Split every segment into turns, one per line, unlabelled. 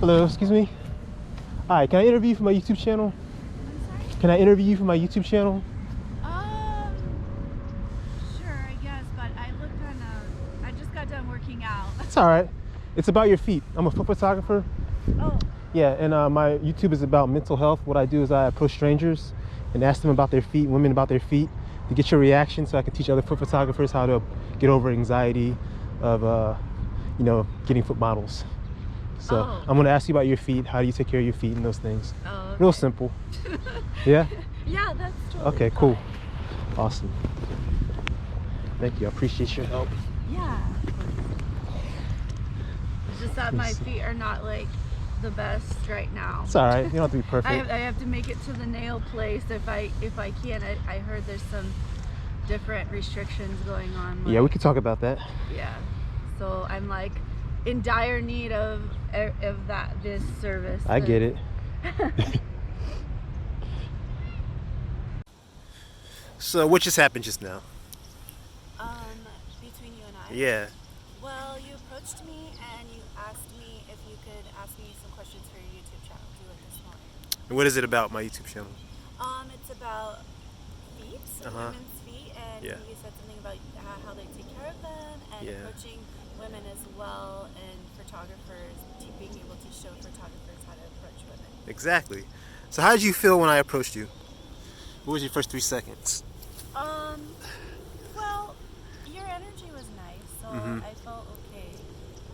Hello, excuse me. Hi, can I interview you for my YouTube channel?
I'm sorry?
Can I interview you for my YouTube channel?
Sure, I guess, but I look kind of, I just got done working out.
It's all right. It's about your feet. I'm a foot photographer.
Oh,
Yeah, and my YouTube is about mental health. What I do is I approach strangers and ask them about their feet, women about their feet, to get your reaction so I can teach other foot photographers how to get over anxiety of, getting foot models. So I'm going to ask you about your feet. How do you take care of your feet and those things?
oh, okay.
Real simple. Yeah?
Yeah, that's totally
Okay, cool.
fine.
Awesome. Thank you. I appreciate your help.
Yeah. It's just that my feet are not like the best right now.
It's all right. You don't have to be perfect.
I have to make it to the nail place if I can. I heard there's some different restrictions going on.
Yeah, we could talk about that.
Yeah. So I'm like in dire need of this service.
I get it. So what just happened just now?
Between you and I?
Yeah.
Well, you approached me and you asked me if you could ask me some questions for your YouTube channel. Do it this morning.
And what is it about my YouTube channel?
It's about feet, women's feet, and
Yeah.
you said something about how they take care of them and approaching women as well, and photographers being able to show photographers how to approach women.
Exactly. So how did you feel when I approached you? What was your first 3 seconds?
Well, your energy was nice, so I felt okay.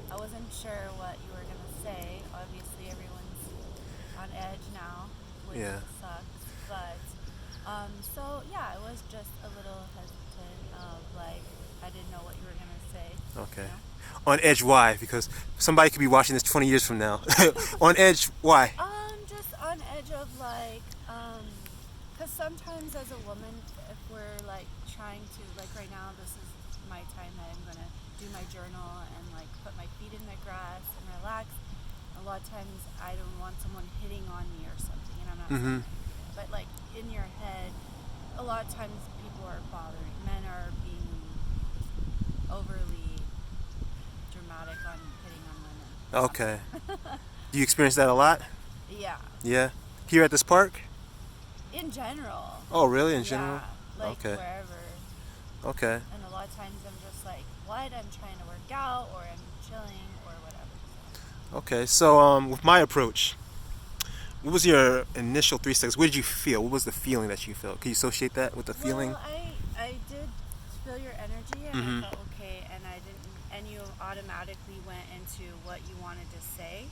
I wasn't sure what you were gonna say. Obviously, everyone's on edge now, which sucks. But so yeah, I was just a little hesitant of like I didn't know what you were gonna say.
Okay.
You know?
On edge, why? Because somebody could be watching this 20 years from now. On edge, why?
Just on edge of like, because sometimes as a woman, if we're like trying to, like right now, this is my time that I'm gonna do my journal and like put my feet in the grass and relax. A lot of times I don't want someone hitting on me or something, and I'm not saying anything, but like in your head, a lot of times people are bothering. Men are being overly dramatic on hitting on women.
Okay. Do you experience that a lot?
Yeah.
Yeah. Here at this park?
In general.
Oh, really? In general?
Yeah, like
Okay.
wherever.
Okay.
And a lot of times I'm just like, what? I'm trying to work out, or I'm chilling, or whatever.
Okay. So, with my approach, what was your initial 3 seconds? What did you feel? What was the feeling that you felt? Can you associate that with the feeling?
Well, I did feel your energy, and I felt okay, and I didn't, and you automatically went into what you wanted to say.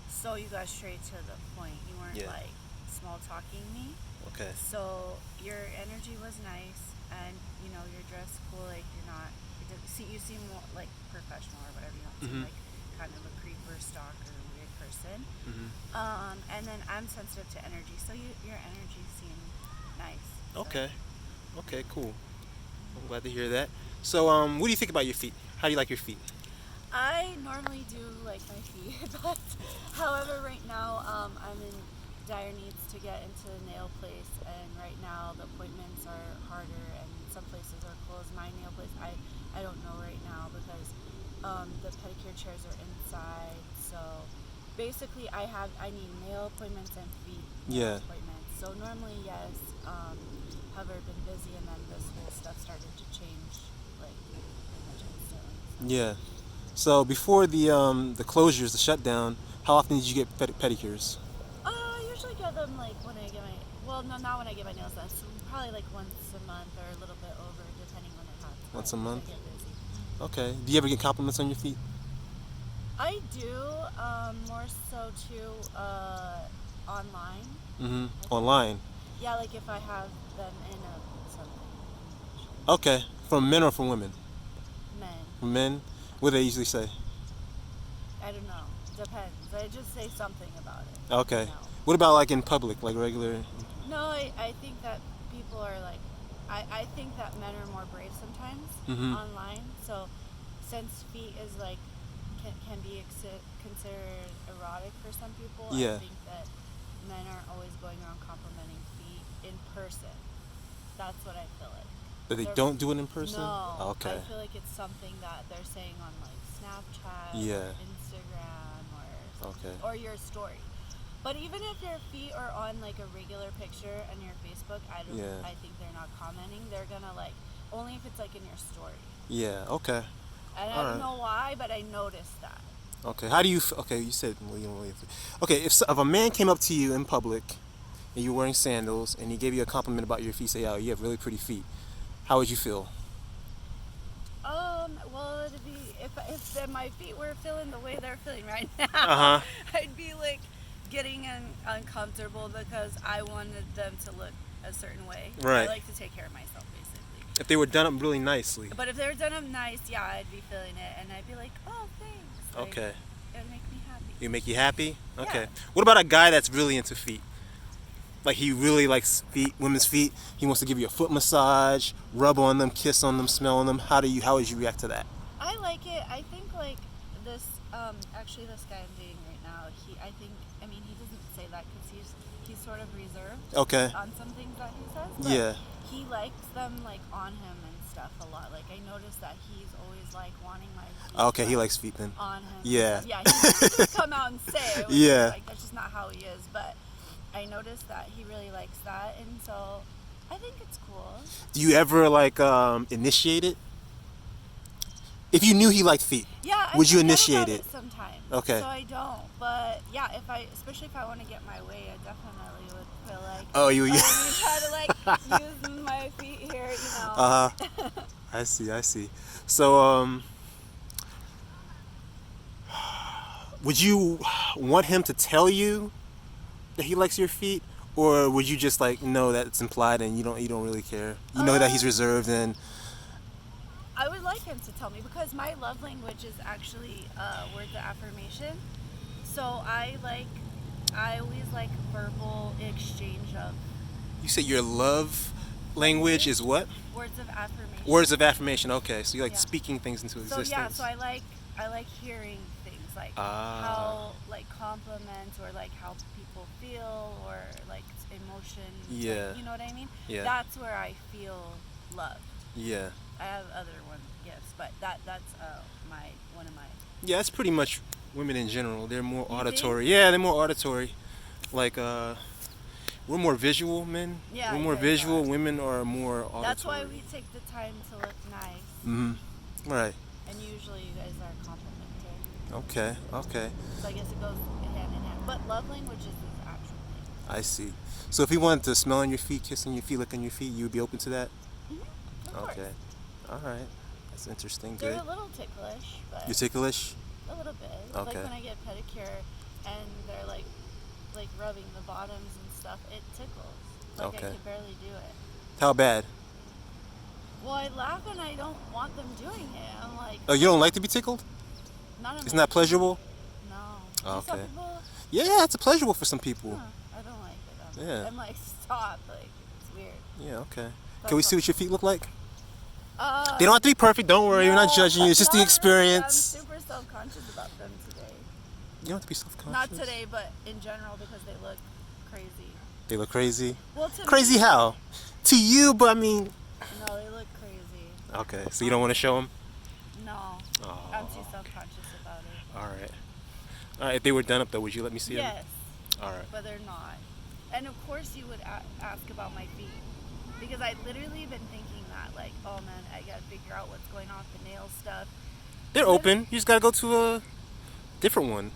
So you got straight to the point. You weren't like small talking me.
Okay.
So your energy was nice, and you know you're dressed cool. Like you're not. You seem more like professional or whatever. You don't seem like kind of a creeper, stalker, weird person. And then I'm sensitive to energy, so your energy seemed nice. So.
Okay. Okay. Cool. I'm glad to hear that. So, what do you think about your feet? How do you like your feet?
I normally do like my feet, but however, right now I'm in dire needs to get into the nail place, and right now the appointments are harder, and some places are closed. My nail place, I don't know right now because the pedicure chairs are inside. So basically, I need nail appointments and feet appointments. So normally, yes, however, been busy, and then this whole stuff started to change, like pretty much instantly. So.
Yeah. So before the closures, the shutdown, how often did you get pedicures?
I usually get them like when I get not when I get my nails done. So probably like once a month or a little bit over, depending when it happens.
Once a month?
I get busy.
Okay. Do you ever get compliments on your feet?
I do, more so too online.
Online?
Yeah, like if I have them in something.
Okay. From men or from women?
Men.
From men? What do they usually say?
I don't know. Depends. I just say something about it.
Okay.
You know?
What about like in public, like regular?
No, I think that people are like, I think that men are more brave sometimes online. So since feet is like, can be considered erotic for some people, I think that men aren't always going around complimenting feet in person. That's what I feel like.
That they don't do it in person?
No.
Okay.
I feel like it's something that they're saying on like Snapchat or Instagram or
Okay.
or your story. But even if your feet are on like a regular picture on your Facebook, I think they're not commenting. They're gonna like only if it's like in your story.
Yeah. Okay.
And I don't know why, but I noticed that.
Okay. How do you? Okay, you said okay. If a man came up to you in public, and you're wearing sandals, and he gave you a compliment about your feet, say, "Oh, you have really pretty feet," how would you feel?
Well, it'd be if my feet were feeling the way they're feeling right now, I'd be like getting uncomfortable because I wanted them to look a certain way.
Right.
I like to take care of myself, basically.
If they were done up really nicely.
But if they were done up nice, yeah, I'd be feeling it, and I'd be like, oh, thanks. Like,
Okay.
It would make me happy.
It make you happy? Okay.
Yeah.
What about a guy that's really into feet? Like he really likes feet, women's feet. He wants to give you a foot massage, rub on them, kiss on them, smell on them. How would you react to that?
I like it. I think like this. Actually, this guy I'm dating right now. He doesn't say that because he's sort of reserved.
Okay.
On some things that he says. But
Yeah.
He likes them like on him and stuff a lot. Like I noticed that he's always like wanting my feet.
Okay, he likes feet then.
On him.
Yeah.
Yeah. He doesn't just come out and say it.
Yeah.
Like that's just not how he is. But I noticed that he really likes that, and so I think it's cool.
Do you ever like initiate it? If you knew he liked feet,
yeah,
would you initiate it?
Sometimes.
Okay.
So I don't, but yeah, especially if I want to get my way, I definitely would feel like.
Oh, you.
Let me try to like use my feet here, you know.
I see. So would you want him to tell you that he likes your feet, or would you just like know that it's implied and you don't really care? You know that he's reserved and.
I would like him to tell me because my love language is actually words of affirmation. So I always like verbal exchange of.
You said your love language is what?
Words of affirmation.
Words of affirmation. Okay, so you like speaking things into existence.
So yeah, so I like hearing things like how like compliments or like how people feel or like emotion.
Yeah.
Like, you know what I mean?
Yeah.
That's where I feel loved.
Yeah.
I have other gifts, but that's one of my.
Yeah, that's pretty much women in general. They're more auditory.
Think?
Yeah, they're more auditory. Like we're more visual men.
Yeah,
we're more visual. Women are more auditory.
That's why we take the time to look nice.
Mm-hmm. Right.
And usually you guys are complimentary.
Okay.
So I guess it goes hand in hand. But love language is his actual thing.
I see. So if he wanted to smell on your feet, kiss on your feet, lick on your feet, you would be open to that?
Mm-hmm. Of course.
All right. That's interesting. Good.
They're a little ticklish, but
you're ticklish?
a little bit.
Okay.
Like when I get pedicure and they're like rubbing the bottoms and stuff, it tickles. Like I can barely do it.
How bad?
Well, I laugh and I don't want them doing it. I'm like.
Oh, you don't like to be tickled? Isn't that pleasurable?
No.
Okay.
Some people,
yeah, it's pleasurable for some people.
I don't like it.
Yeah.
I'm like, stop. Like, it's weird.
Yeah, okay. Can we see what your feet look like?
They
don't have to be perfect. Don't worry. We're not judging you. It's just the experience.
I'm super self-conscious about them today.
You don't have to be self-conscious.
Not today, but in general because they look crazy.
They look crazy?
Well,
crazy
me,
how? To you, but I mean...
No, they look crazy.
Okay, so you don't want to show them?
No. Oh, I'm too self-conscious about it.
All right. If they were done up, though, would you let me see them?
Yes.
All right.
But they're not. And of course you would ask about my feet. Because I literally been thinking that, like, oh man, I gotta figure out what's going on with the nail stuff.
They're open. You just gotta go to a different one.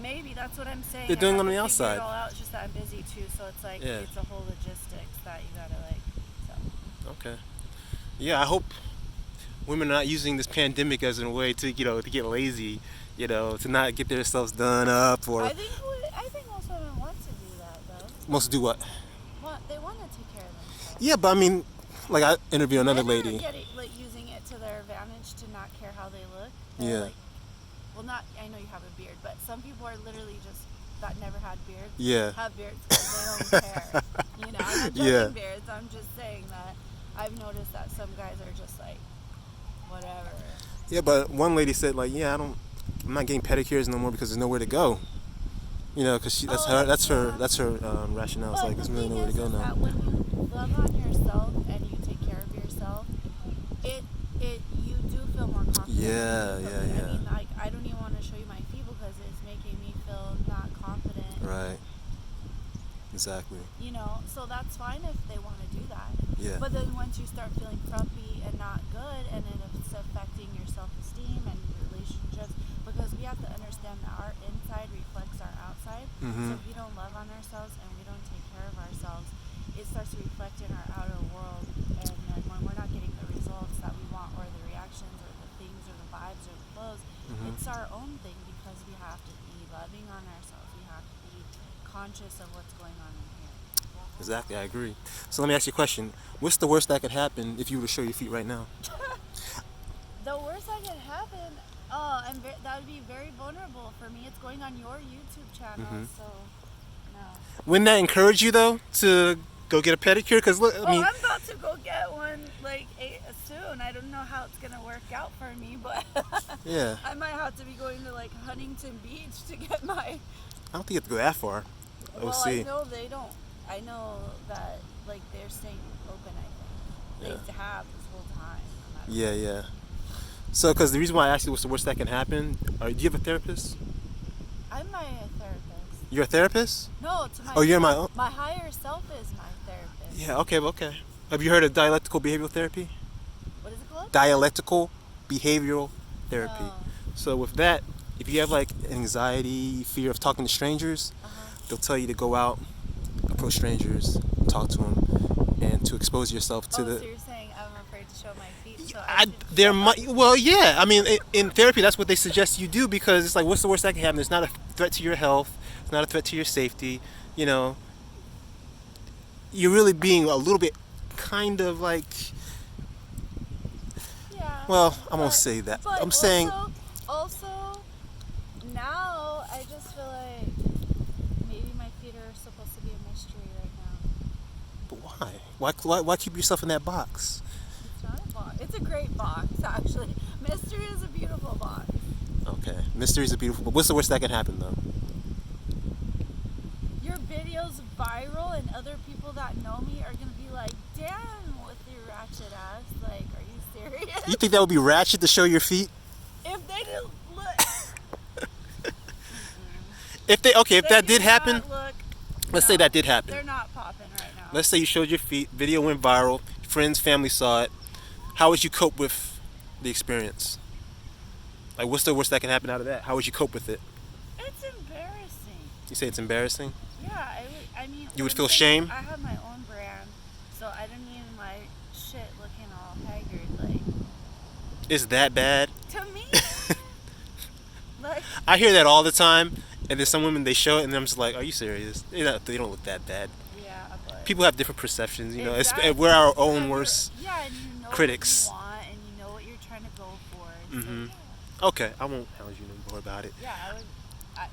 Maybe that's what I'm saying.
They're doing
I
on the
have to
outside.
figure it all out. It's just that I'm busy too, so it's like it's a whole logistics that you gotta like. So.
Okay. Yeah, I hope women are not using this pandemic as a way to to get lazy, to not get themselves done up or.
I think most women want to do that though.
Most do what?
They want to take care of themselves.
Yeah, but I mean, like I interviewed another lady.
Using it to their advantage to not care how they look.
Yeah.
I know you have a beard, but some people are literally just that never had beards.
Yeah.
Have beards because they don't care. I'm not judging beards. I'm just saying that I've noticed that some guys are just like, whatever.
Yeah, but one lady said like, I'm not getting pedicures no more because there's nowhere to go. Because that's her rationale. It's like there's really nowhere to go now.
That when you love on yourself and you take care of yourself, you do feel more confident.
Yeah.
I mean, like I don't even want to show you my feet because it's making me feel
Exactly.
You know, so that's fine if they want to do that.
Yeah.
But then once you start feeling frumpy and not good, and then it's affecting your self-esteem and relationships, because we have to understand that our inside reflects our outside.
Mm-hmm.
So if we don't love on ourselves and we don't take care of ourselves, it starts to reflect in our outer world. And then when we're not getting the results that we want, or the reactions, or the things, or the vibes, or the flows, it's our own thing, because we have to be loving on ourselves. We have to be conscious of what's going on in here.
Exactly, I agree. So let me ask you a question. What's the worst that could happen if you were to show your feet right now?
The worst that could happen, that would be very vulnerable for me. It's going on your YouTube channel, so no.
Wouldn't that encourage you though to go get a pedicure? Because look, I mean,
I'm about to go get one like soon. I don't know how it's gonna work out for me, but
yeah.
I might have to be going to like Huntington Beach to get my.
I don't think you have to go that far. We'll
Well,
see.
I know they don't. I know that like they're staying open. I think they have this whole time.
Yeah, yeah. So, because the reason why I asked you what's the worst that can happen, do you have a therapist?
I'm my therapist.
You're a therapist?
No, to my.
Oh, you're my.
My higher self is my therapist.
Yeah. Okay. Okay. Have you heard of dialectical behavioral therapy?
What is it called?
Dialectical behavioral therapy.
No.
So with that, if you have like anxiety, fear of talking to strangers, they'll tell you to go out, approach strangers, talk to them, and to expose yourself to the.
So you're saying I'm afraid to show my feet? So
There might. Well, yeah. I mean, in therapy, that's what they suggest you do, because it's like, what's the worst that can happen? It's not a threat to your health. It's not a threat to your safety. You know, you're really being a little bit, kind of like.
Yeah.
Well, I won't say that.
But
I'm saying.
Also, now I just feel like maybe my feet are supposed to be a mystery right now.
But why? Why keep yourself in that box?
It's not a box. It's a great box, actually. Mystery is a beautiful box.
Okay, mysteries are beautiful. But what's the worst that can happen, though?
Your video's viral, and other people that know me are gonna be like, "Damn, with your ratchet ass! Like, are you serious?"
You think that would be ratchet to show your feet?
If they didn't look.
If that did happen, let's say that did happen.
They're not popping right now.
Let's say you showed your feet, video went viral, friends, family saw it. How would you cope with the experience? Like, what's the worst that can happen out of that? How would you cope with it?
It's embarrassing.
You say it's embarrassing?
Yeah, I mean.
You would feel shame?
I have my own brand, so I don't need my shit looking all haggard. Like.
Is that bad?
To me. Like.
I hear that all the time, and there's some women, they show it, and I'm just like, are you serious? They don't look that bad.
Yeah, but.
People have different perceptions, you know.
Exactly.
We're our own worst
and you know
critics.
What you want, and you know what you're trying to go for. So, yeah.
Okay, I won't hound you no more about it.
Yeah,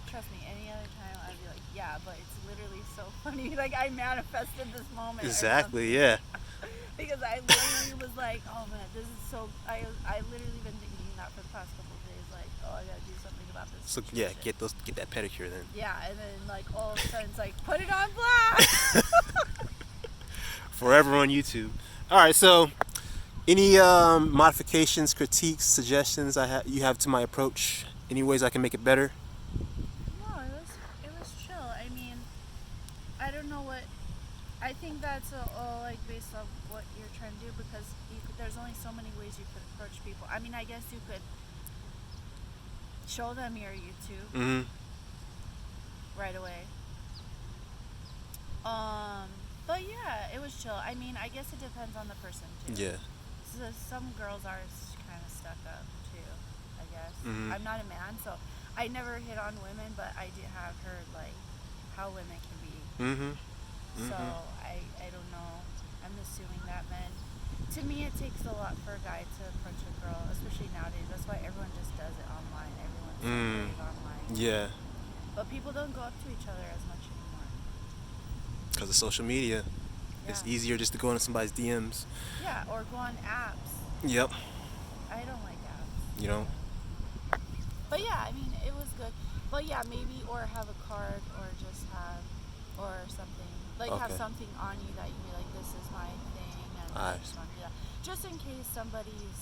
trust me, any other time I'd be like, yeah, but it's literally so funny. Like, I manifested this moment.
Exactly, yeah.
Because I literally was like, oh man, this is so. I literally been thinking that for the past couple of days. Like, oh, I gotta do something about this.
So yeah, get that pedicure then.
Yeah, and then like all of a sudden it's like, put it on blast.
Forever on YouTube. All right, so any modifications, critiques, suggestions you have to my approach? Any ways I can make it better?
No, it was chill. I mean, I don't know what. I think that's all like based on what you're trying to do, because there's only so many ways you could approach people. I mean, I guess you could show them your YouTube right away. But yeah, it was chill. I mean, I guess it depends on the person too.
Yeah.
So some girls are kind of stuck up too, I guess. I'm not a man, so I never hit on women, but I have heard like how women can be. So I don't know. I'm assuming that men. To me, it takes a lot for a guy to approach a girl, especially nowadays. That's why everyone just does it online. Everyone's so brave online.
Yeah.
But people don't go up to each other as much anymore.
Because of social media.
Yeah.
It's easier just to go into somebody's DMs.
Yeah, or go on apps.
Yep.
I don't like apps.
You know?
But yeah, I mean, it was good. But yeah, maybe, or have a card, or just have, or something. Like, have something on you that you be like, this is my thing, and I just want to do that. Just in case somebody's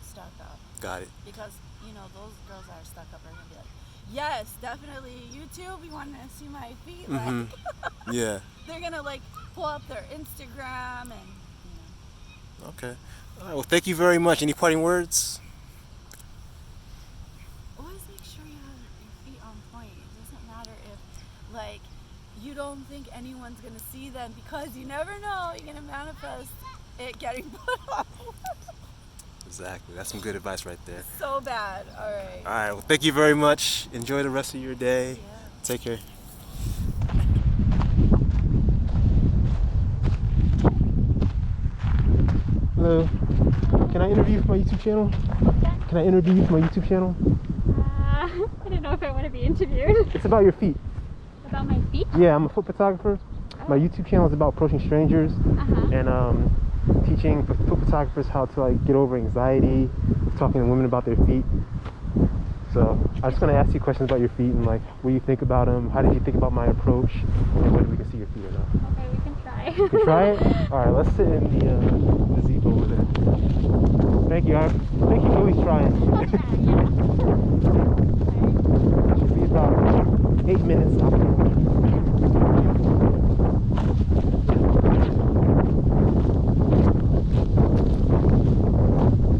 stuck up.
Got it.
Because, you know, those girls that are stuck up are going to be like, Yes, definitely. YouTube, you want to see my feet?
Mm-hmm. Yeah.
They're going to like pull up their Instagram and,
Okay. All right. Well, thank you very much. Any parting words?
always make sure you have your feet on point. It doesn't matter if, like, you don't think anyone's going to see them because you never know. You're going to manifest it getting put on.
Exactly. That's some good advice right there.
So bad. All right.
All right. Well, thank you very much. Enjoy the rest of your day.
Yeah.
Take care. Hello. Can I interview you for my YouTube channel? Can I interview you for my YouTube channel?
I don't know if I want to be interviewed.
It's about your feet.
About my feet?
Yeah, I'm a foot photographer. My YouTube channel is about approaching strangers and teaching foot photographers how to like get over anxiety, talking to women about their feet. So I just want to ask you questions about your feet and like what do you think about them? How did you think about my approach? And whether we can see your feet or not.
Okay, we can try.
You can try it? All right, let's sit in the gazebo over there. Thank you. Thank you for always trying. It should be about 8 minutes.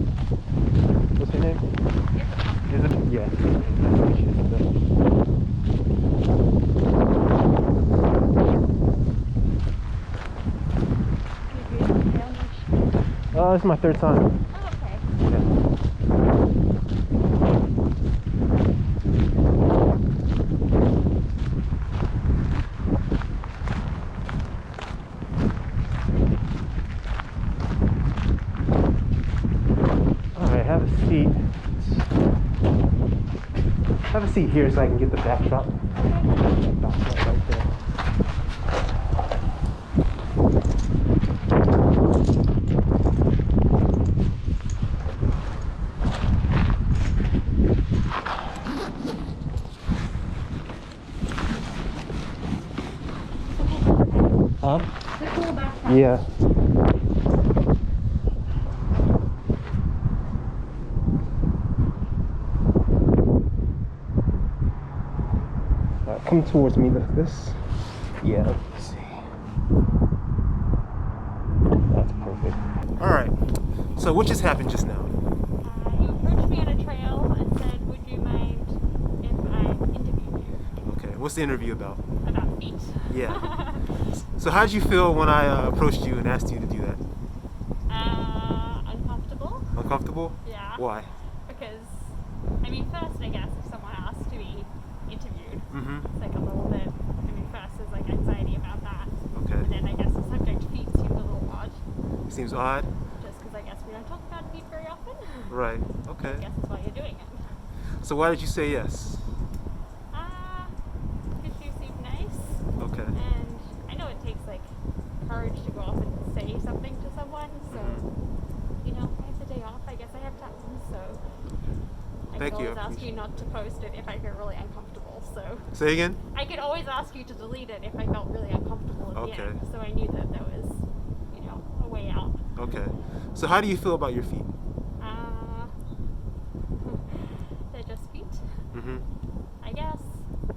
What's your name? Isabel. Yeah. Nice to meet you, Isabel. This is my third time.
Oh, okay.
Alright, have a seat. Have a seat here so I can get the backdrop. Backdrop right there. Huh?
The cool backpack.
Yeah. Come towards me like this. Yeah, let's see. That's perfect. Alright, so what just happened just now?
You approached me on a trail and said, would you mind if I interviewed you?
Okay, what's the interview about?
About feet.
Yeah. So how did you feel when I approached you and asked you to do that?
Uncomfortable?
Uncomfortable?
Yeah.
Why?
Because, I mean, first, I guess, if someone asked to be interviewed,
Mm-hmm.
it's like a little bit, I mean, first there's like anxiety about that.
Okay.
And then I guess the subject feet seemed a little odd,
Seems odd?
just because I guess we don't talk about feet very often.
Right.
I
Okay.
guess that's why you're doing it.
So why did you say yes?
Because you seem nice,
Okay.
and I know it takes like courage to go off and say something to someone, so, you know, I have the day off, I guess I have time, so I
Thank
could
you, I
always ask you
appreciate
not to post it if I get really uncomfortable, so.
Say again?
I could always ask you to delete it if I felt really uncomfortable at the
Okay.
end, so I knew that there was, you know, a way out.
Okay. So how do you feel about your feet?
They're just feet,
Mm-hmm.
I guess.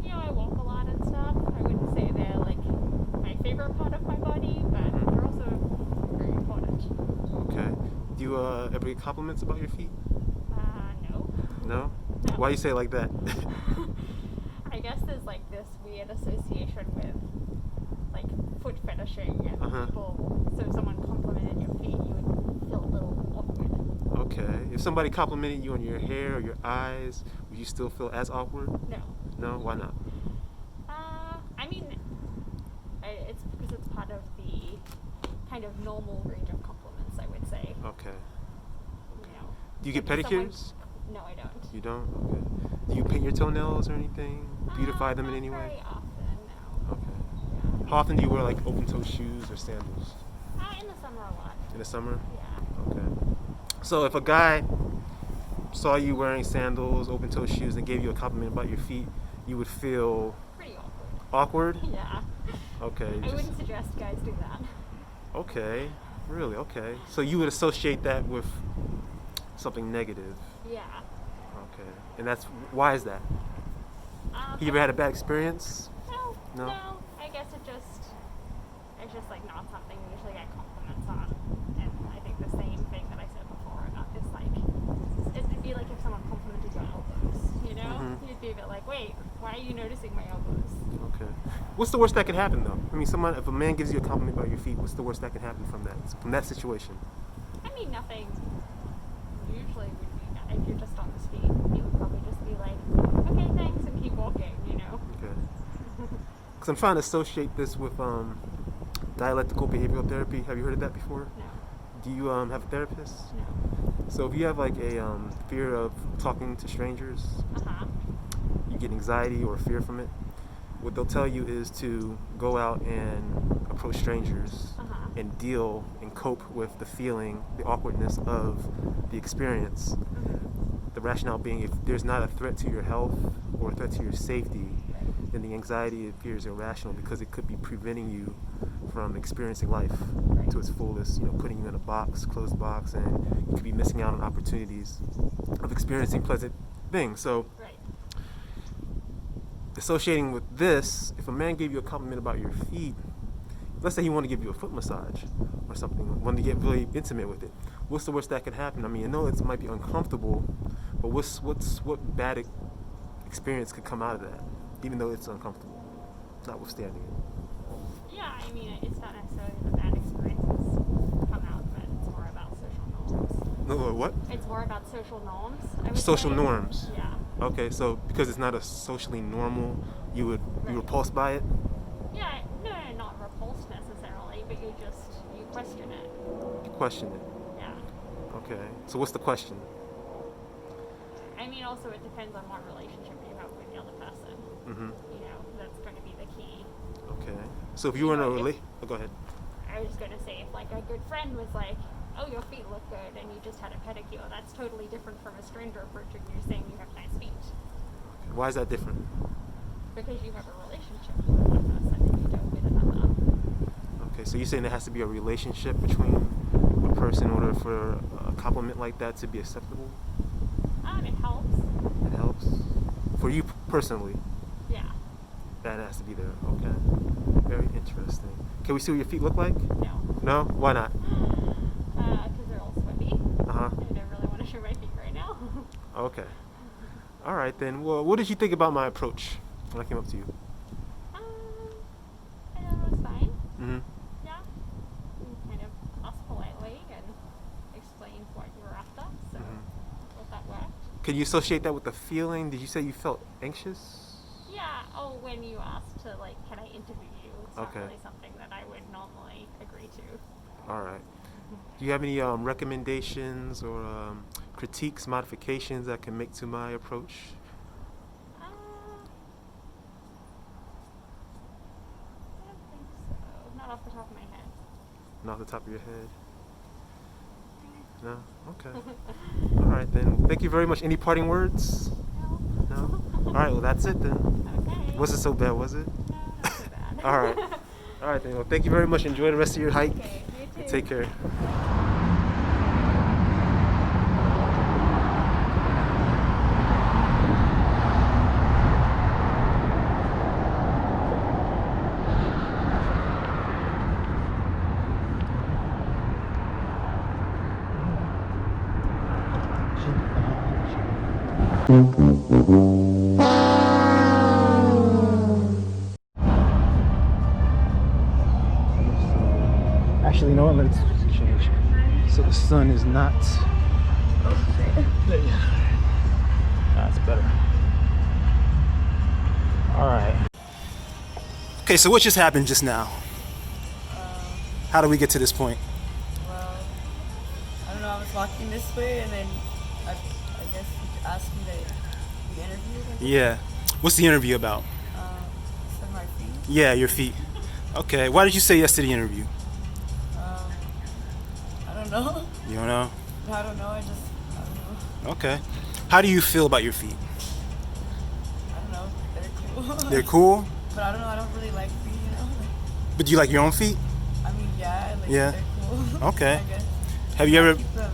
You know, I walk a lot and stuff. I wouldn't say they're like my favorite part of my body, but they're also very important.
Okay. Do you ever get compliments about your feet?
No.
No?
No.
Why do you say it like that?
I guess there's like this weird association with like foot fetishing and people, so if someone complimented your feet, you would feel a little awkward.
Okay. If somebody complimented you on your hair or your eyes, would you still feel as awkward?
No.
No? Why not?
I mean, it's because it's part of the kind of normal range of compliments, I would say.
Okay.
You know.
Do you get
Like if someone-
pedicures?
No, I don't.
You don't? Okay. Do you paint your toenails or anything? Beautify them in
Not
any way?
very often, no.
Okay. How often do you wear like open-toe shoes or sandals?
In the summer a lot.
In the summer?
Yeah.
Okay. So if a guy saw you wearing sandals, open-toe shoes, and gave you a compliment about your feet, you would feel
Pretty awkward.
awkward?
Yeah.
Okay.
I wouldn't suggest guys do that.
Okay. Really? Okay. So you would associate that with something negative.
Yeah.
Okay. And why is that? You ever had a bad experience?
No. I guess it's just like not something you usually get compliments on. And I think the same thing that I said before about this, like, it'd be like if someone complimented your elbows, you know? You'd be a bit like, wait, why are you noticing my elbows?
Okay. What's the worst that can happen though? I mean, if a man gives you a compliment about your feet, what's the worst that can happen from that situation?
I mean, nothing usually would be bad. If you're just on his feet, he would probably just be like, okay, thanks, and keep walking, you know?
Okay. Because I'm trying to associate this with dialectical behavioral therapy. Have you heard of that before?
No.
Do you have a therapist?
No.
So if you have like a fear of talking to strangers, you get anxiety or fear from it, what they'll tell you is to go out and approach strangers and deal and cope with the feeling, the awkwardness of the experience. The rationale being, if there's not a threat to your health or a threat to your safety, then the anxiety and fear is irrational because it could be preventing you from experiencing life to its fullest, putting you in a closed box, and you could be missing out on opportunities of experiencing pleasant things. So associating with this, if a man gave you a compliment about your feet, let's say he wanted to give you a foot massage or something, wanted to get really intimate with it, what's the worst that could happen? I mean, I know it might be uncomfortable, but what bad experience could come out of that, even though it's uncomfortable, notwithstanding it?
Yeah, I mean, it's not necessarily the bad experiences come out, but it's more about social norms.
No, what?
It's more about social norms, I would
Social
say.
norms?
Yeah.
Okay, so because it's not a socially normal, you would be repulsed by it?
Yeah, no, not repulsed necessarily, but you question it.
You question it?
Yeah.
Okay, so what's the question?
I mean, also it depends on what relationship you have with the other person. That's going to be the key.
Okay, so if you were in a relationship, go ahead.
I was going to say, if like a good friend was like, oh, your feet look good, and you just had a pedicure, that's totally different from a stranger approaching you saying you have nice feet.
Why is that different?
Because you have a relationship with one person and you don't with another.
Okay, so you're saying there has to be a relationship between a person in order for a compliment like that to be acceptable?
It helps.
It helps? For you personally?
Yeah.
That has to be there. Okay. Very interesting. Can we see what your feet look like?
No.
No? Why not?
Because they're all sweaty.
Uh-huh.
I don't really want to show my feet right now.
Okay. All right then. Well, what did you think about my approach when I came up to you?
I thought it was fine.
Mm-hmm.
Yeah. You kind of asked politely and explained what you were after, so I thought that worked.
Can you associate that with the feeling? Did you say you felt anxious?
Yeah. Oh, when you asked to, like, can I interview you? It's not
Okay.
really something that I would normally agree to.
All right. Do you have any recommendations or critiques, modifications I can make to my approach?
I don't think so. Not off the top of my head.
Not off the top of your head? No? Okay. All right then. Thank you very much. Any parting words?
No.
No? All right, well that's it then.
Okay.
Wasn't so bad, was it?
No, not so bad.
All right. All right then. Well, thank you very much. Enjoy the rest of your hike.
Okay, you too.
Take care. Actually, you know what? Let's change. So the sun is not. There you go. That's better. All right. Okay, so what just happened just now? How did we get to this point?
Well, I don't know, I was walking this way and then I guess you asked me to be interviewed.
Yeah. What's the interview about?
So my feet.
Yeah, your feet. Okay. Why did you say yes to the interview?
I don't know.
You don't know?
I don't know, I don't know.
Okay. How do you feel about your feet?
I don't know, they're cool.
They're cool?
But I don't know, I don't really like feet, you know?
But do you like your own feet?
I mean, yeah, I like
Yeah.
they're cool.
Okay.
I guess.
Have you ever,
Keep them like,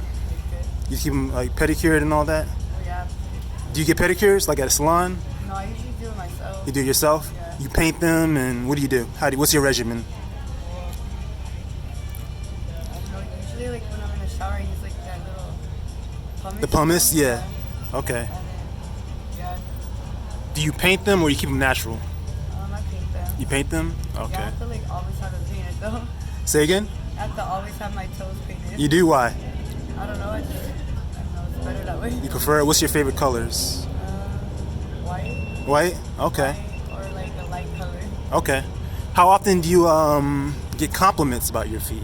good.
you keep them like pedicured and all that?
Oh, yeah.
Do you get pedicures like at a salon?
No, I usually do it myself.
You do it yourself?
Yeah.
You paint them, and what do you do? What's your regimen?
I don't know. Usually, like when I'm in the shower, I use like that little pumice.
The pumice? Yeah. Okay.
And then, yeah.
Do you paint them or you keep them natural?
I paint them.
You paint them?
Yeah, I
Okay.
have to like always have it painted though.
Say again?
I have to always have my toes painted.
You do? Why?
I don't know. I don't know. It's better that way.
You prefer it? What's your favorite colors?
White.
White? Okay.
Or like a light color.
Okay. How often do you get compliments about your feet?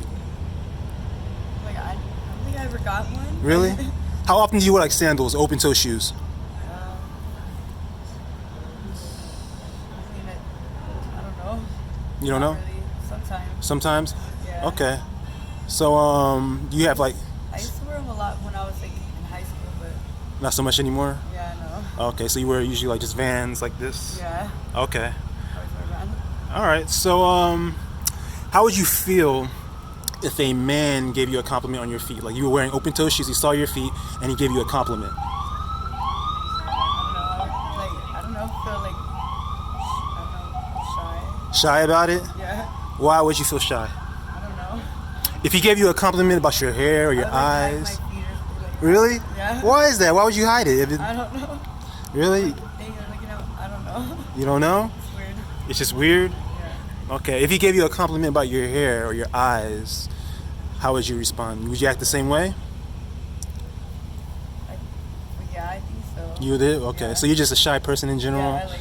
Like I don't think I ever got one.
Really? How often do you wear like sandals, open toe shoes?
I mean, I don't know.
You don't know?
Not really. Sometimes.
Sometimes?
Yeah.
Okay. So do you have like
I used to wear them a lot when I was like in high school, but
not so much anymore?
yeah, no.
Okay, so you wear usually like just Vans like this?
Yeah.
Okay.
I always wear Vans.
All right. So how would you feel if a man gave you a compliment on your feet? Like you were wearing open toe shoes, he saw your feet and he gave you a compliment.
I don't know. Feel like shy.
Shy about it?
Yeah.
Why would you feel shy?
I don't know.
If he gave you a compliment about your hair or your
I don't like
eyes?
my feet are like,
Really?
Yeah.
Why is that? Why would you hide it?
I don't know.
Really?
Like, I don't know.
You don't know?
It's weird.
It's just weird?
Yeah.
Okay. If he gave you a compliment about your hair or your eyes, how would you respond? Would you act the same way?
Yeah, I think so.
You did? Okay.
Yeah.
So you're just a shy person in general?
Yeah,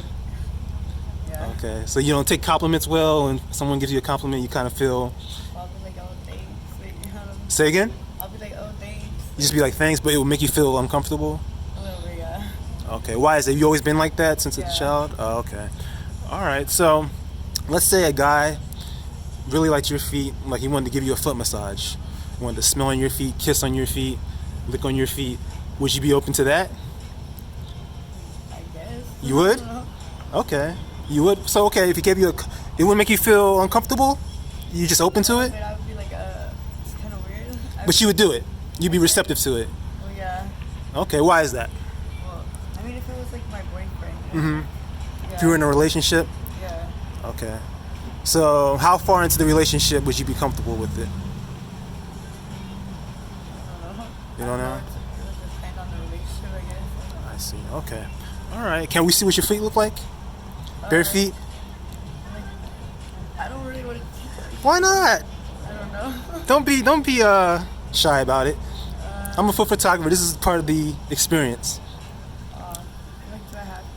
yeah.
Okay. So you don't take compliments well, and someone gives you a compliment, you kind of feel.
I'll be like, oh, thanks. Like, I don't know.
Say again?
I'll be like, oh, thanks.
You just be like, thanks, but it will make you feel uncomfortable?
A little bit, yeah.
Okay. Why is it? You always been like that since a
Yeah.
child? Oh, okay. All right. So let's say a guy really liked your feet, like he wanted to give you a foot massage. He wanted to smell on your feet, kiss on your feet, lick on your feet. Would you be open to that?
I guess.
You would?
I don't know.
Okay. You would? So, okay, if he gave you it wouldn't make you feel uncomfortable? You just open to it?
But I would be like, it's kind of weird.
But you would do it. You'd be receptive to it.
Well, yeah.
Okay, why is that?
Well, I mean, if it was like my boyfriend.
Mm-hmm.
Yeah.
If you were in a relationship?
Yeah.
Okay. So, how far into the relationship would you be comfortable with it?
I don't know.
You don't know?
It would depend on the relationship, I guess.
I see. Okay. All right. Can we see what your feet look like? Bare feet?
I don't really want to.
Why not?
I don't know.
Don't be shy about it. I'm a foot photographer. This is part of the experience.
Like, do I have to?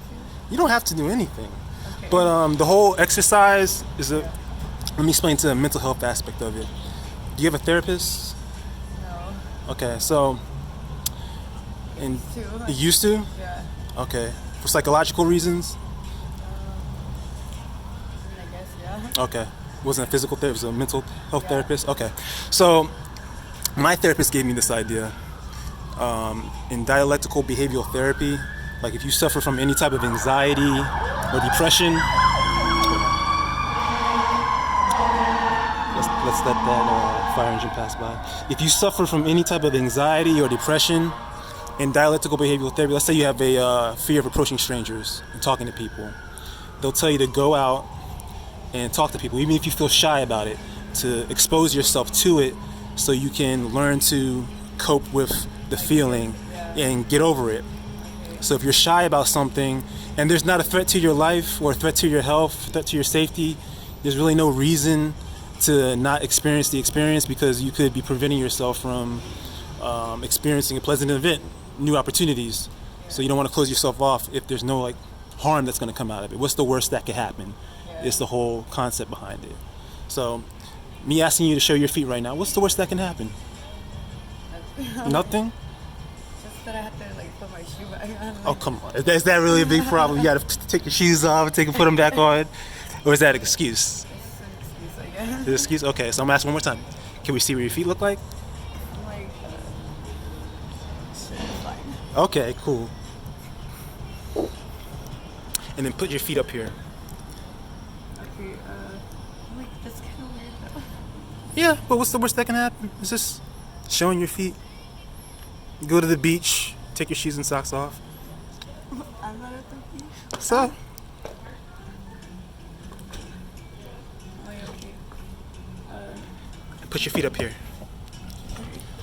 You don't have to do anything.
Okay.
But the whole exercise is let me explain to the mental health aspect of it. Do you have a therapist?
No.
Okay, so and
Too.
you used to?
Yeah.
Okay. For psychological reasons?
I guess, yeah.
Okay. Wasn't a physical therapist, it was a mental health
Yeah.
therapist? Okay. So my therapist gave me this idea. In dialectical behavioral therapy, like if you suffer from any type of anxiety or depression, let's let that fire engine pass by. If you suffer from any type of anxiety or depression, in dialectical behavioral therapy, let's say you have a fear of approaching strangers and talking to people, they'll tell you to go out and talk to people, even if you feel shy about it, to expose yourself to it so you can learn to cope with the feeling and get over it. So if you're shy about something and there's not a threat to your life or a threat to your health, threat to your safety, there's really no reason to not experience the experience, because you could be preventing yourself from experiencing a pleasant event, new opportunities. So you don't want to close yourself off if there's no like harm that's going to come out of it. What's the worst that could happen? It's the whole concept behind it. So me asking you to show your feet right now, what's the worst that can happen? Nothing?
Just that I have to like put my shoe back on.
Oh, come on. Is that really a big problem? You got to take your shoes off and put them back on? Or is that an excuse?
It's an excuse, I guess.
Is it an excuse? Okay, so I'm asking one more time. Can we see what your feet look like?
Like, shit, it's fine.
Okay, cool. And then put your feet up here.
Okay, like, that's kind of weird though.
Yeah, but what's the worst that can happen? It's just showing your feet. Go to the beach, take your shoes and socks off.
I'm not at the beach.
So, Put your feet up here.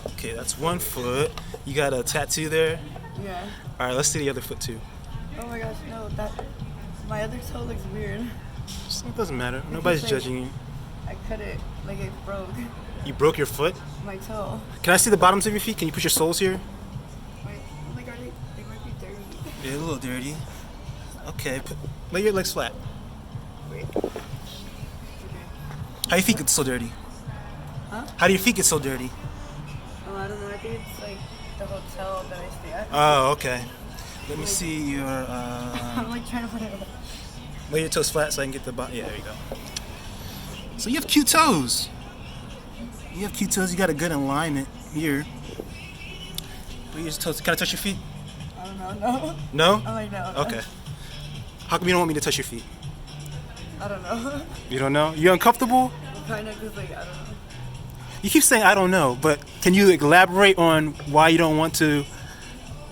Okay, that's one foot. You got a tattoo there?
Yeah.
All right, let's see the other foot too.
Oh my gosh, no, my other toe looks weird.
It doesn't matter. Nobody's judging you.
I cut it, like it broke.
You broke your foot?
My toe.
Can I see the bottoms of your feet? Can you put your soles here?
They might be dirty.
Yeah, a little dirty. Okay, lay your legs flat.
Wait.
How your feet get so dirty?
Huh?
How do your feet get so dirty?
Oh, I don't know. I think it's like the hotel that I stay at.
Oh, okay. Let me see your.
I'm like trying to put it up.
Lay your toes flat so I can get the bottom. Yeah, there you go. So you have cute toes. You have cute toes. You got a good alignment here. Lay your toes. Can I touch your feet?
I don't know. No.
No?
I'm like, no.
Okay. How come you don't want me to touch your feet?
I don't know.
You don't know? You uncomfortable?
Kind of, cause like I don't know.
You keep saying I don't know, but can you elaborate on why you don't want to?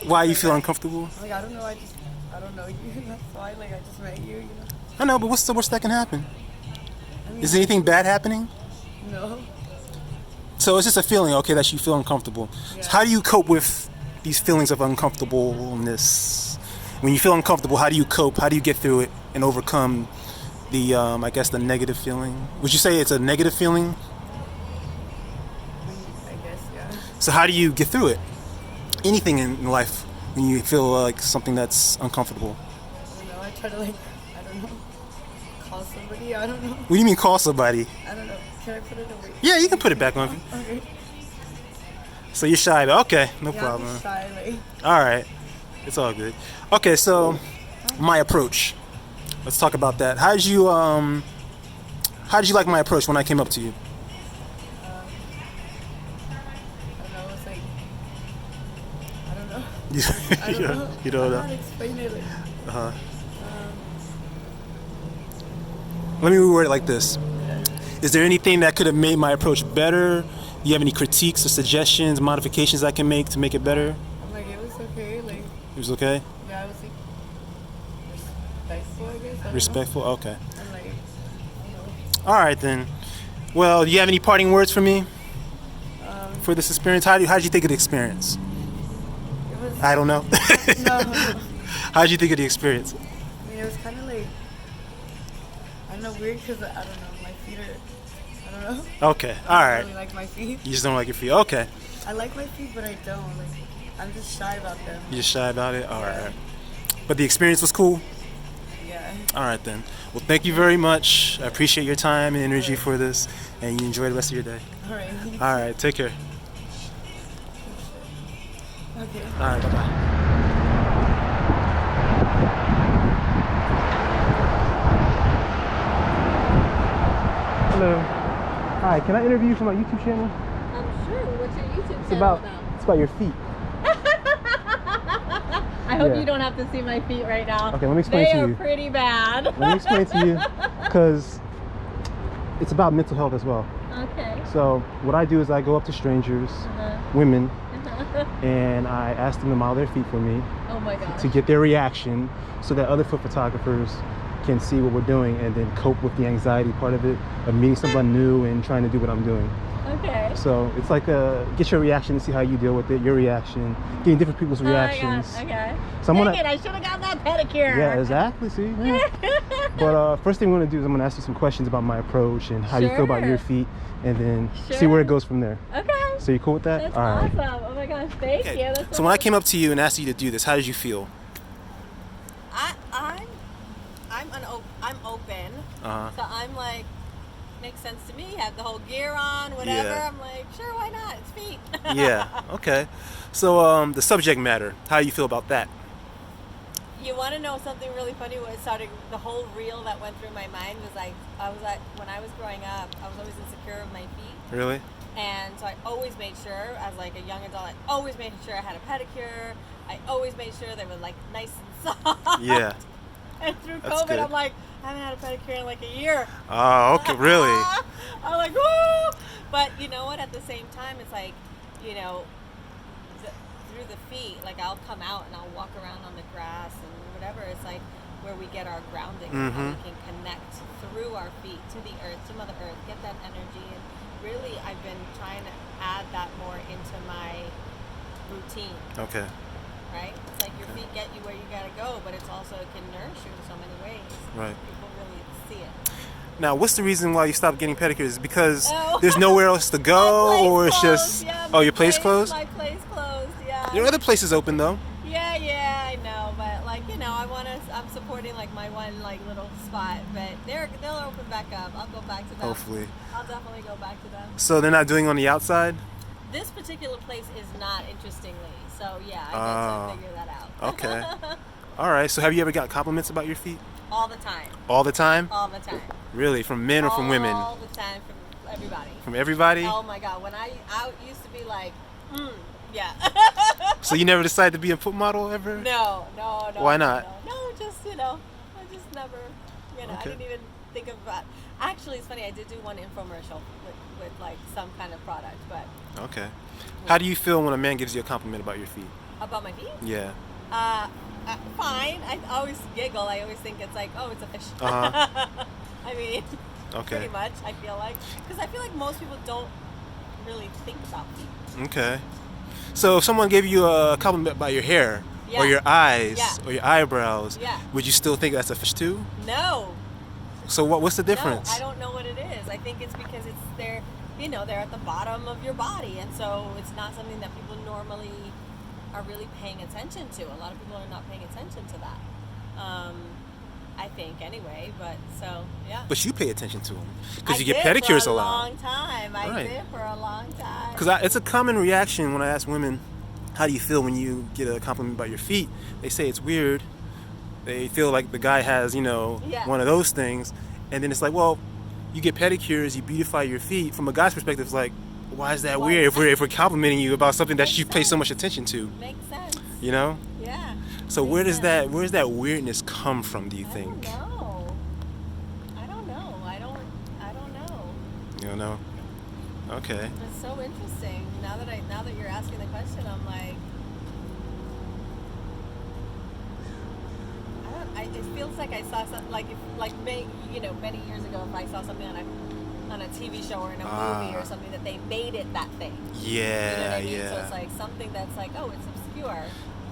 Why you feel uncomfortable?
Like I don't know. I don't know you. That's why. Like I just met you. You know.
I know, but what's the worst that can happen?
I mean,
Is anything bad happening?
No.
So it's just a feeling, okay, that you feel uncomfortable.
Yeah.
So how do you cope with these feelings of uncomfortableness? When you feel uncomfortable, how do you cope? How do you get through it and overcome the, I guess, the negative feeling? Would you say it's a negative feeling?
I guess, yeah.
So how do you get through it? Anything in life when you feel like something that's uncomfortable?
I don't know. I try to I don't know, call somebody. I don't know.
What do you mean call somebody?
I don't know. Can I put it away?
Yeah, you can put it back on.
Okay.
So you're shy, but okay, no
Yeah,
problem.
I'm shy, like.
All right, it's all good. Okay, so my approach. Let's talk about that. How did you like my approach when I came up to you?
I don't know. It's like I don't know. I don't know.
You don't know.
I can't explain it. Like,
Uh-huh. Let me reword it like this. Is there anything that could have made my approach better? Do you have any critiques or suggestions, modifications I can make to make it better?
I'm like, it was okay. Like,
It was okay?
yeah, I was like respectful, I guess. I don't
Respectful? Okay.
know. I'm like,
All right then. Well, do you have any parting words for me for this experience? How did you think of the experience?
it was.
I don't know.
No.
How did you think of the experience?
I mean, it was kind of like, I don't know, weird because I don't know, my feet are, I don't know.
Okay. All
I
right.
don't really like my feet.
You just don't like your feet. Okay.
I like my feet, but I don't. Like, I'm just shy about them.
You're shy about it? All
Yeah.
right. But the experience was cool?
Yeah.
All right then. Well, thank you very much. I appreciate your time and energy for this, and you enjoy the rest of your day.
All right.
All right. Take care.
Okay.
All right. Bye-bye. Hello. Hi. Can I interview you for my YouTube channel?
Sure. What's your YouTube
It's about your feet.
I hope
Yeah.
you don't have to see my feet right now.
Okay, let me explain
they
to
are
you.
pretty bad.
Let me explain to you, because it's about mental health as well.
Okay.
So what I do is I go up to strangers, women, and I ask them to model their feet for me
Oh my gosh.
to get their reaction, so that other foot photographers can see what we're doing and then cope with the anxiety part of it of meeting someone new and trying to do what I'm doing.
Okay.
So it's like get your reaction and see how you deal with it, your reaction, getting different people's reactions.
Oh my God. Okay.
So I'm
Dang
gonna,
it, I should have got that pedicure.
yeah, exactly. See, yeah. But first thing I'm gonna do is I'm gonna ask you some questions about my approach and how you feel about your
Sure.
feet, and then see
Sure.
where it goes from there.
Okay.
So you cool with that?
That's
All right.
awesome. Oh my gosh, thank you. That's
So when I came up to you and asked you to do this, how did you feel?
I'm open.
Uh-huh.
So I'm like, makes sense to me. Have the whole gear on, whatever.
Yeah.
I'm like, sure, why not? It's feet.
Yeah. Okay. So the subject matter, how you feel about that?
You want to know something really funny? What started the whole reel that went through my mind was like, when I was growing up, I was always insecure of my feet.
Really?
And so I always made sure, as like a young adult, I always made sure I had a pedicure. I always made sure they were like nice and soft.
Yeah.
And through
That's
COVID,
good.
I'm like, I haven't had a pedicure in like a year.
Oh, okay. Really?
I'm like, woo! But you know what? At the same time, it's like, you know, through the feet, like I'll come out and I'll walk around on the grass and whatever. It's like where we get our grounding, and how we can connect through our feet to the earth, to Mother Earth, get that energy, and really I've been trying to add that more into my routine.
Okay.
Right? It's like your feet get you where you gotta go, but it's also it can nourish you in so many ways.
Right.
People really see it.
Now, what's the reason why you stopped getting pedicures? Because
Oh.
there's nowhere else to
My
go,
place
or it's
closed,
just
yeah,
oh,
my
your place closed?
My place closed, yeah.
There are other places open though.
Yeah, I know, but like I'm supporting like my one like little spot, but they'll open back up. I'll go back to them.
Hopefully.
I'll definitely go back to them.
So they're not doing on the outside?
This particular place is not, interestingly. So yeah, I
Oh.
get to figure that out.
Okay. All right. So have you ever got compliments about your feet?
All the time.
All the time?
All the time.
Really? From men or from women?
All the time from everybody.
From everybody?
Oh my God! When I used to be like, yeah.
So you never decided to be a foot model ever?
No.
Why not?
No, just I just never, I
Okay.
didn't even think about. Actually, it's funny. I did do one infomercial with like some kind of product, but
Okay. How do you feel when a man gives you a compliment about your feet?
about my feet,
Yeah.
fine. I always giggle. I always think it's like, oh, it's a fish.
Uh-huh.
I mean,
Okay.
pretty much. I feel like because I feel like most people don't really think about feet.
Okay. So if someone gave you a compliment about your hair
Yeah.
or your eyes
Yeah.
or your eyebrows,
Yeah.
would you still think that's a fish too?
No.
So what's the difference?
No, I don't know what it is. I think it's because they're at the bottom of your body, and so it's not something that people normally are really paying attention to. A lot of people are not paying attention to that. I think anyway, but so yeah.
But you pay attention to them because
I
you get
did
pedicures
for
a
a
lot.
long time. I
Right.
did for a long time.
Because it's a common reaction when I ask women, how do you feel when you get a compliment about your feet? They say it's weird. They feel like the guy has,
Yeah.
one of those things. And then it's like, well, you get pedicures, you beautify your feet. From a guy's perspective, it's like, why is that
Why?
weird if we're complimenting you about something that
Makes
you pay so
sense.
much attention to,
Makes sense.
you know?
Yeah.
So
Makes
where does
sense.
that weirdness come from, do you
I
think?
don't know. I don't know.
You don't know? Okay.
It's so interesting. Now that you're asking the question, I'm like, it feels like I saw something many years ago. If I saw something on a TV show or in a movie or something that they made it that thing.
Yeah,
You know what I mean?
yeah.
So it's like something that's like, oh, it's obscure.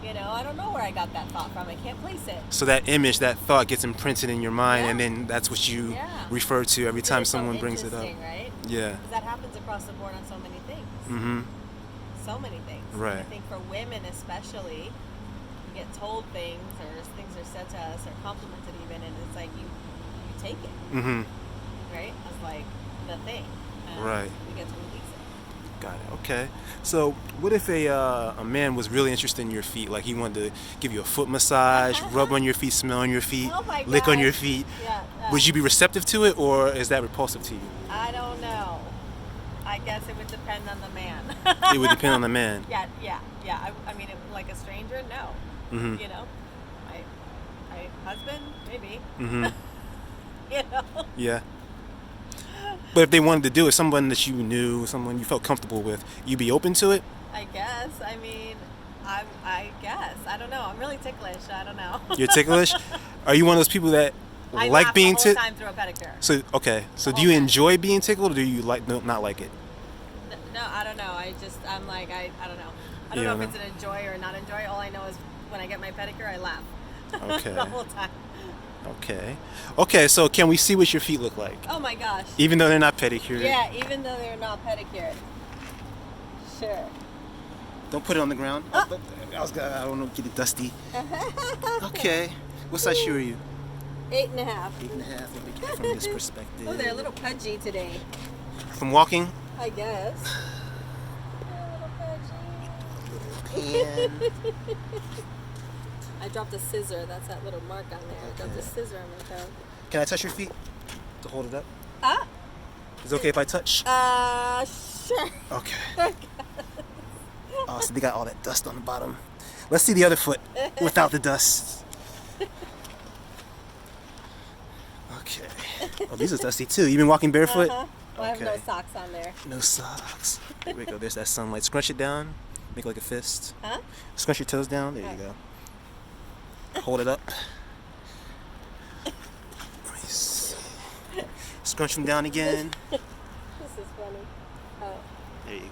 I don't know where I got that thought from. I can't place it.
So that image, that thought gets imprinted in your mind,
Yeah.
and then that's what you
Yeah.
refer to every time
It's so
someone brings it up.
interesting, right?
Yeah.
Because that happens across the board on so many things.
Mm-hmm.
So many things.
Right.
I think for women especially, we get told things or things are said to us or complimented even, and it's like you take it,
Mm-hmm.
right? As like the thing. And
Right.
we get to release it.
Got it. Okay. So what if a man was really interested in your feet? Like he wanted to give you a foot massage, rub on your feet, smell on your feet,
Oh my
lick on
gosh.
your feet.
Yeah.
Would you be receptive to it, or is that repulsive to you?
I don't know. I guess it would depend on the man.
It would depend on the man.
Yeah. I mean, like a stranger, no.
Mm-hmm.
My husband, maybe.
Mm-hmm.
Yeah.
Yeah. But if they wanted to do it, someone that you knew, someone you felt comfortable with, you'd be open to it?
I guess. I mean, I guess. I don't know. I'm really ticklish. I don't know.
You're ticklish? Are you one of those people that
I
like
laugh
being
the whole
tickled?
time through a pedicure.
So okay. So
The
do you
whole time.
enjoy being tickled, or do you not like it?
No, I don't know. I'm like, I don't know. I
You
don't know
don't
if it's an enjoy or not enjoy. All I know is when I get my pedicure, I laugh.
Okay.
The whole time.
Okay. So can we see what your feet look like,
Oh my gosh.
even though they're not pedicured?
Yeah, even though they're not pedicured. Sure.
Don't put it on the ground. I don't know. Get it dusty. Okay. What size shoe are you?
8.5.
8.5. Let me get it from this perspective.
Oh, they're a little pudgy today.
From walking.
I guess.
Pan.
I dropped a scissor. That's that little mark on there. I dropped a
Okay.
scissor on my toe.
Can I touch your feet to hold it up?
Ah.
Is it okay if I touch?
Sure.
Okay. Oh, so they got all that dust on the bottom. Let's see the other foot without the dust. Okay. Oh, these are dusty too. You been walking barefoot?
Well, I have no
Okay.
socks on there.
No socks. Here we go. There's that sunlight. Scrunch it down. Make it like a fist.
Huh?
Scrunch your toes down. There you go. Hold it up. Let me see. Scrunch them down again.
This is funny. Oh.
There you go.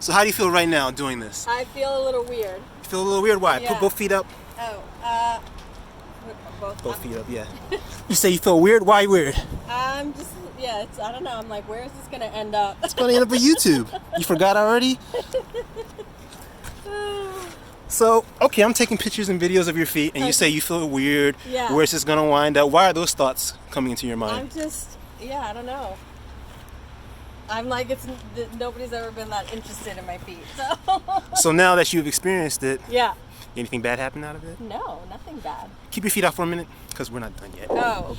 So how do you feel right now doing this?
I feel a little weird.
You feel a little weird? Why?
Yeah.
Put both feet up.
Oh,
Both feet up, yeah. You say you feel weird? Why weird?
I'm just, yeah, I don't know. I'm like, where is this going to end up?
It's gonna end up on YouTube. You forgot already? So, okay, I'm taking pictures and videos of your feet, and you say you feel weird.
Yeah.
Where's this gonna wind up? Why are those thoughts coming into your mind?
I'm just, yeah, I don't know. I'm like, nobody's ever been that interested in my feet. So,
So now that you've experienced it,
yeah.
anything bad happened out of it?
No, nothing bad.
Keep your feet out for a minute, because we're not done yet.
Oh,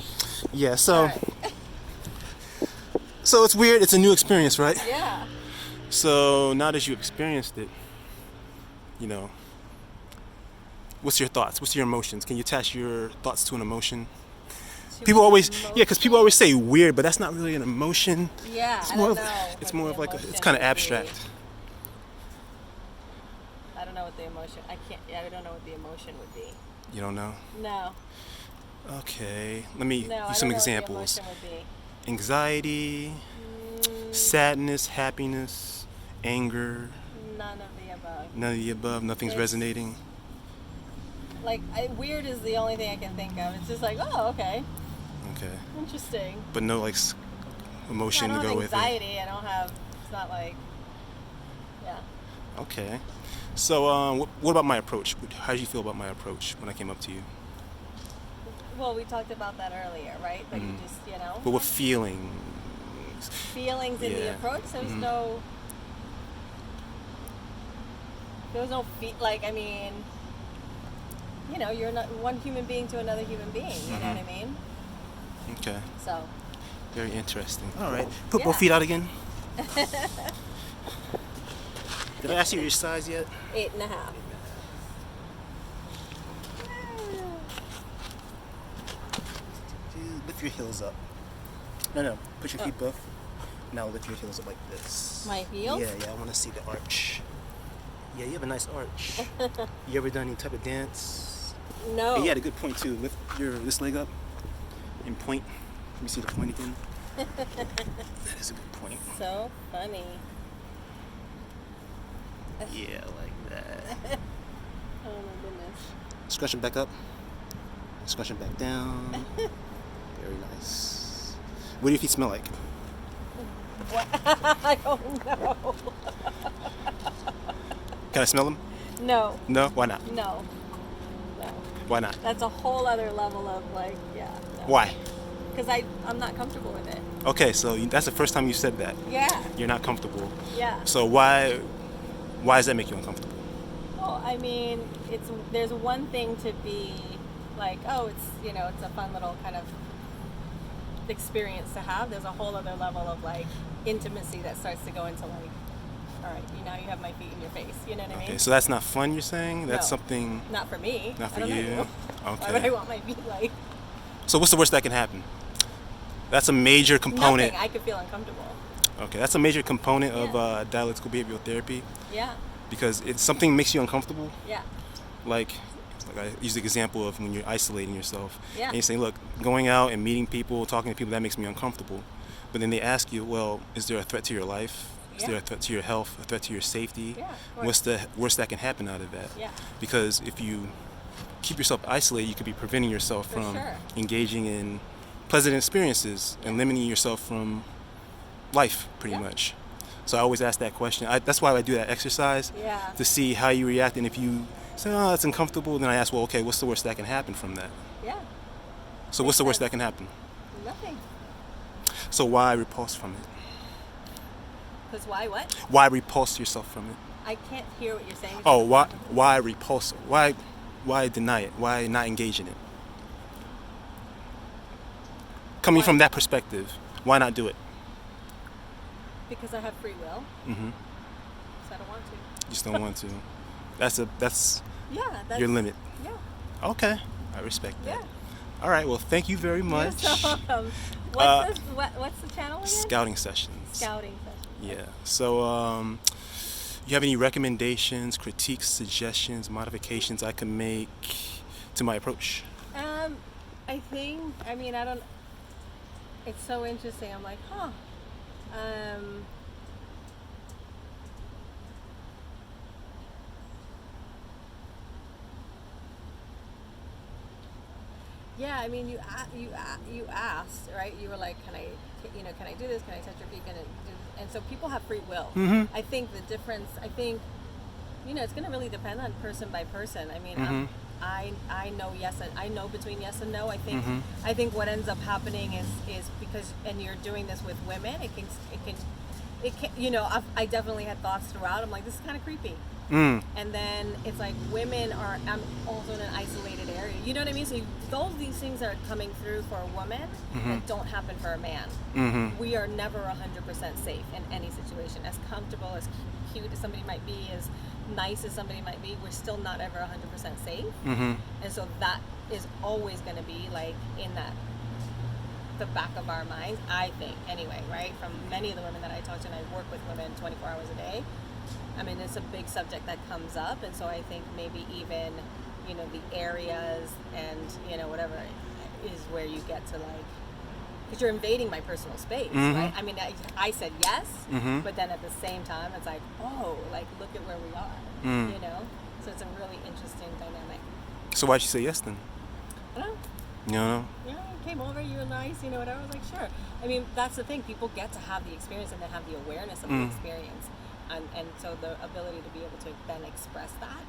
Yeah, so
all right.
so it's weird. It's a new experience, right?
Yeah.
So now that you've experienced it, you know, what's your thoughts? What's your emotions? Can you attach your thoughts to an emotion? People always, because people always say weird, but that's not really an emotion.
Yeah,
It's
I
more
don't
of,
know.
it's
what
more
the
of like
emotion
it's kind of
would be.
abstract.
I don't know what the emotion. I don't know what the emotion would be.
You don't know?
No.
Okay, let me
No, I
use some
don't know
examples.
What the emotion would be.
Anxiety, sadness, happiness, anger.
None of the above.
None of the above. Nothing's
It's-
resonating.
Like, weird is the only thing I can think of. It's just like, oh, okay,
Okay,
interesting.
but no like emotion
I
to
don't
go
have
with it.
anxiety. I don't have. It's not like. Yeah.
Okay. So, what about my approach? How did you feel about my approach when I came up to you?
Well, we talked about that earlier, right? But you just,
But what feelings?
feelings in the
Yeah.
approach. There's no. Like, I mean, you're not one human being to another human being. You know what I mean?
Okay.
So.
Very interesting. All right. Put both
Yeah.
feet out again. Did I ask you your size yet?
8.5.
Lift your heels up. No. Put your feet both. Now lift your heels up like this.
My heels?
Yeah. I want to see the arch. Yeah, you have a nice arch. You ever done any type of dance?
No.
Hey, you had a good point too. Lift this leg up and point. Let me see the point again. That is a good point.
So funny.
Yeah, like that.
Oh my goodness.
Scratch it back up. Scratch it back down. Very nice. What do your feet smell like?
What? I don't know.
Can I smell them?
No.
No? Why not?
No.
Why not?
That's a whole other level of like, yeah. No.
Why?
Because I'm not comfortable with it.
Okay, so that's the first time you said that.
Yeah.
You're not comfortable.
Yeah.
So why does that make you uncomfortable?
Well, I mean, there's one thing to be like, oh, it's a fun little kind of experience to have. There's a whole other level of like intimacy that starts to go into like, all right, now you have my feet in your face. You know what I mean?
Okay, so that's not fun, you're saying? That's
No.
something...
Not for me.
Not for
I don't
you?
know.
Okay.
Why would I want my feet like?
So what's the worst that can happen? That's a major component.
Nothing. I could feel uncomfortable.
Okay, that's a major component of
Yeah.
dialectical behavioral therapy,
Yeah.
because it's something makes you uncomfortable.
Yeah.
Like I use the example of when you're isolating yourself.
Yeah.
And you're saying, look, going out and meeting people, talking to people, that makes me uncomfortable. But then they ask you, well, is there a threat to your life? Is
Yeah.
there a threat to your health, a threat to your safety?
Yeah, of course.
What's the worst that can happen out of that?
Yeah.
Because if you keep yourself isolated, you could be preventing yourself
For
from
sure.
engaging in pleasant experiences and limiting yourself from life, pretty
Yeah.
much. So I always ask that question. That's why I do that exercise,
Yeah.
to see how you react. And if you say, oh, that's uncomfortable, then I ask, well, okay, what's the worst that can happen from that?
Yeah.
So what's the worst
sense.
that can happen?
Nothing.
So why repulse from it?
Because why? What?
Why repulse yourself from it?
I can't hear what you're saying.
Oh, why repulse? Why deny it? Why not engage in it? Coming
Why?
from that perspective, why not do it?
Because I have free will.
Mm-hmm.
So I don't want to.
You just don't want to. That's
Yeah. That's
your limit.
Yeah.
Okay, I respect that.
Yeah.
All right, well, thank you very much.
You're so welcome. What's the channel again?
Scouting sessions.
Scouting session.
Yeah. So, you have any recommendations, critiques, suggestions, modifications I can make to my approach?
I think. I mean, I don't. it's so interesting. I'm like, huh. Yeah, I mean, you asked, right? You were like, can I do this? Can I touch your feet? Can I do this? And so people have free will. I think the difference, it's going to really depend on person by person. I mean, I know yes and I know between yes and no. I think what ends up happening is because, and you're doing this with women, it can I definitely had thoughts throughout. I'm like, this is kind of creepy. And then it's like women are also in an isolated area. You know what I mean? So these things are coming through for a woman that don't happen for a man. We are never 100% safe in any situation. As comfortable, as cute as somebody might be, as nice as somebody might be, we're still not ever 100% safe. And so that is always going to be like in the back of our minds, I think, anyway, right? From many of the women that I talk to, and I work with women 24 hours a day. I mean, it's a big subject that comes up, and so I think maybe even, the areas and, whatever is where you get to like, because you're invading my personal space, right? I mean, I said yes, but then at the same time, it's like, oh, like, look at where we are, So it's a really interesting dynamic.
So why'd you say yes then?
I don't know.
You know?
Yeah, you came over, you were nice, whatever. I was like, sure. I mean, that's the thing. People get to have the experience and then have the awareness of the experience. And so the ability to be able to then express that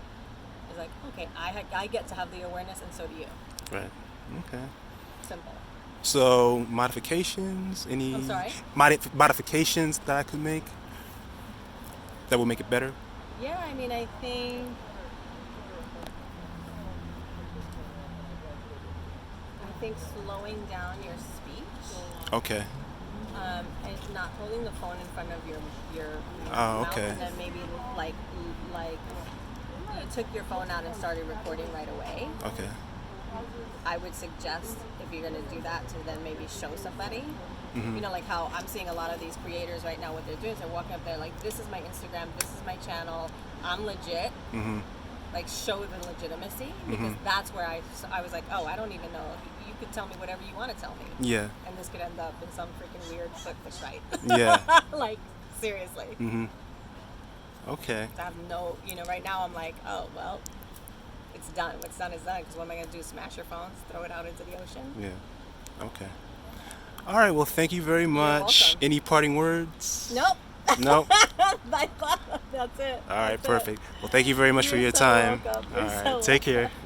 is like, okay, I get to have the awareness, and so do you.
Right. Okay.
Simple.
So modifications? Any?
I'm sorry?
Modifications that I could make that will make it better?
Yeah, I mean, I think slowing down your speech.
Okay.
And not holding the phone in front of your
Oh,
mouth,
okay.
and then maybe like you took your phone out and started recording right away.
Okay.
I would suggest, if you're going to do that, to then maybe show somebody. Like how I'm seeing a lot of these creators right now, what they're doing is they're walking up there like, this is my Instagram, this is my channel, I'm legit. Like, show the legitimacy, because that's where I was like, oh, I don't even know. You could tell me whatever you want to tell me.
Yeah.
And this could end up in some freaking weird foot site.
Yeah.
Like, seriously.
Okay.
I have no, right now I'm like, oh, well, it's done. What's done is done, because what am I going to do, smash your phones, throw it out into the ocean?
Yeah. Okay. All right, well, thank you very much.
welcome.
Any parting words?
Nope.
Nope.
That's it.
All right,
That's it.
perfect. Well, thank you very much for
You're
your
so
time.
welcome.
All
You're
right,
so
take care.
welcome.